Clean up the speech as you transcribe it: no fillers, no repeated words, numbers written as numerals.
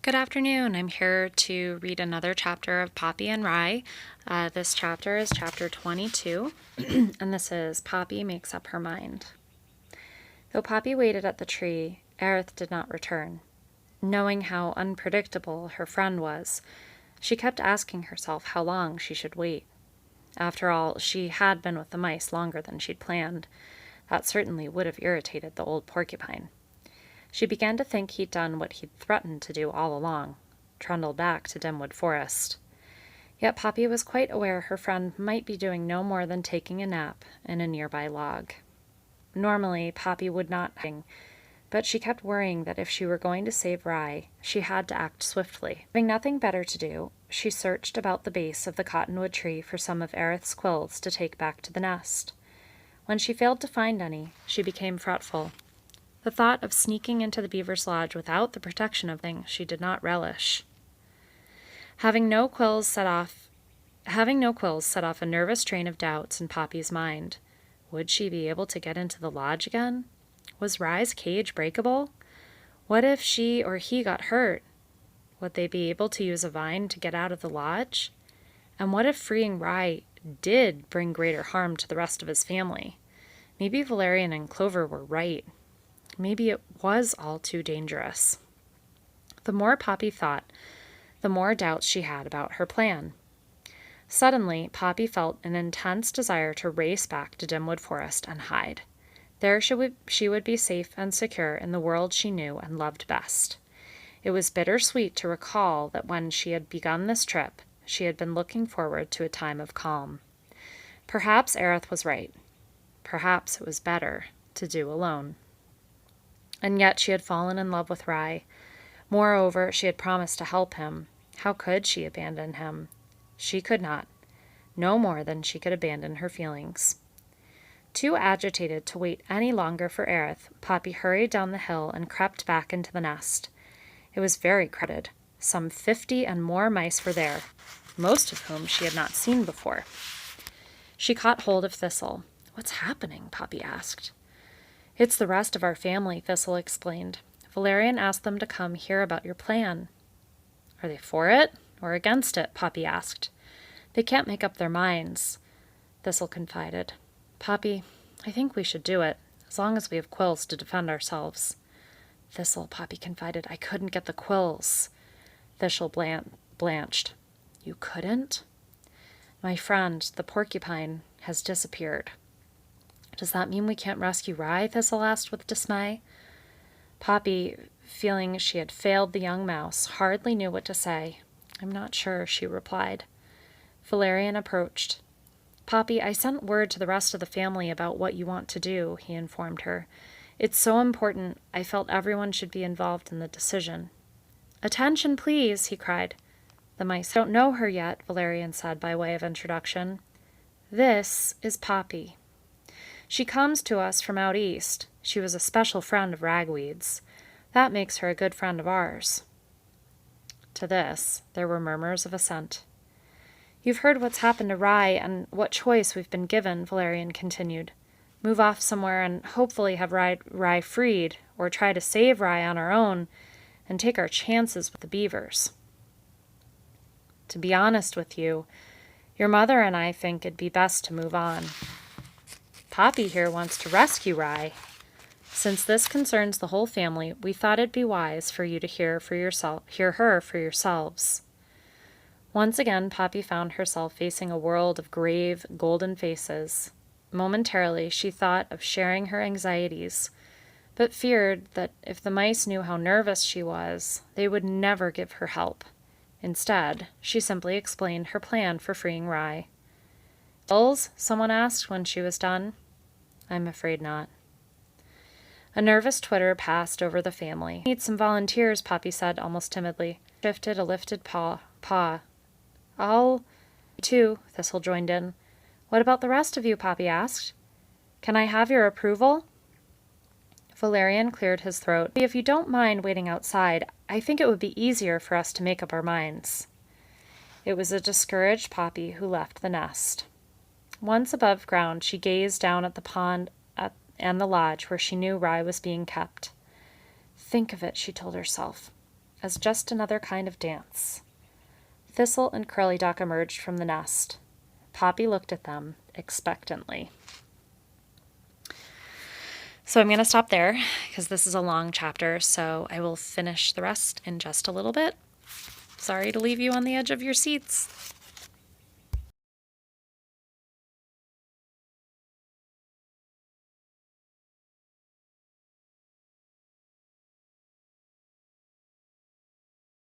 Good afternoon. I'm here to read another chapter of Poppy and Rye. This chapter is chapter 22, and this is Poppy Makes Up Her Mind. Though Poppy waited at the tree, Aerith did not return. Knowing how unpredictable her friend was, she kept asking herself how long she should wait. After all, she had been with the mice longer than she'd planned. That certainly would have irritated the old porcupine. She began to think he'd done what he'd threatened to do all along, trundled back to Dimwood Forest. Yet Poppy was quite aware her friend might be doing no more than taking a nap in a nearby log. Normally, Poppy would not hang, but she kept worrying that if she were going to save Rye, she had to act swiftly. Having nothing better to do, she searched about the base of the cottonwood tree for some of Aerith's quills to take back to the nest. When she failed to find any, she became fretful. The thought of sneaking into the beaver's lodge without the protection of things she did not relish. Having no quills set off a nervous train of doubts in Poppy's mind. Would she be able to get into the lodge again? Was Rye's cage breakable? What if she or he got hurt? Would they be able to use a vine to get out of the lodge? And what if freeing Rye did bring greater harm to the rest of his family? Maybe Valerian and Clover were right. Maybe it was all too dangerous. The more Poppy thought, the more doubts she had about her plan. Suddenly, Poppy felt an intense desire to race back to Dimwood Forest and hide. There she would be safe and secure in the world she knew and loved best. It was bittersweet to recall that when she had begun this trip, she had been looking forward to a time of calm. Perhaps Aerith was right. Perhaps it was better to do alone. And yet she had fallen in love with Rye. Moreover, she had promised to help him. How could she abandon him? She could not. No more than she could abandon her feelings. Too agitated to wait any longer for Aerith, Poppy hurried down the hill and crept back into the nest. It was very crowded. Some 50 and more mice were there, most of whom she had not seen before. She caught hold of Thistle. "What's happening?" Poppy asked. "It's the rest of our family," Thistle explained. "Valerian asked them to come hear about your plan." "Are they for it or against it?" Poppy asked. "They can't make up their minds," Thistle confided. "Poppy, I think we should do it, as long as we have quills to defend ourselves." "Thistle," Poppy confided, "I couldn't get the quills." Thistle blanched. "You couldn't?" "My friend, the porcupine, has disappeared." "Does that mean we can't rescue Rye?" Thistle asked with dismay. Poppy, feeling she had failed the young mouse, hardly knew what to say. "I'm not sure," she replied. Valerian approached. "Poppy, I sent word to the rest of the family about what you want to do," he informed her. "It's so important, I felt everyone should be involved in the decision." "Attention, please," he cried. "The mice don't know her yet," Valerian said by way of introduction. "This is Poppy. She comes to us from out east. She was a special friend of Ragweed's. That makes her a good friend of ours." To this, there were murmurs of assent. "You've heard what's happened to Rye and what choice we've been given," Valerian continued. "Move off somewhere and hopefully have Rye freed, or try to save Rye on our own and take our chances with the beavers. To be honest with you, your mother and I think it'd be best to move on. Poppy here wants to rescue Rye. Since this concerns the whole family, we thought it'd be wise for you to hear her for yourselves." Once again, Poppy found herself facing a world of grave, golden faces. Momentarily, she thought of sharing her anxieties, but feared that if the mice knew how nervous she was, they would never give her help. Instead, she simply explained her plan for freeing Rye. "Quills?" someone asked when she was done. "I'm afraid not." A nervous twitter passed over the family. "Need some volunteers," Poppy said almost timidly. Shifted a lifted paw. "I'll..." "Too," Thistle joined in. "What about the rest of you?" Poppy asked. "Can I have your approval?" Valerian cleared his throat. "If you don't mind waiting outside, I think it would be easier for us to make up our minds." It was a discouraged Poppy who left the nest. Once above ground, she gazed down at the pond and the lodge where she knew Rye was being kept. "Think of it," she told herself. as just another kind of dance. Thistle and Curly Duck emerged from the nest. Poppy looked at them expectantly. So I'm going to stop there because this is a long chapter, so I will finish the rest in just a little bit. Sorry to leave you on the edge of your seats.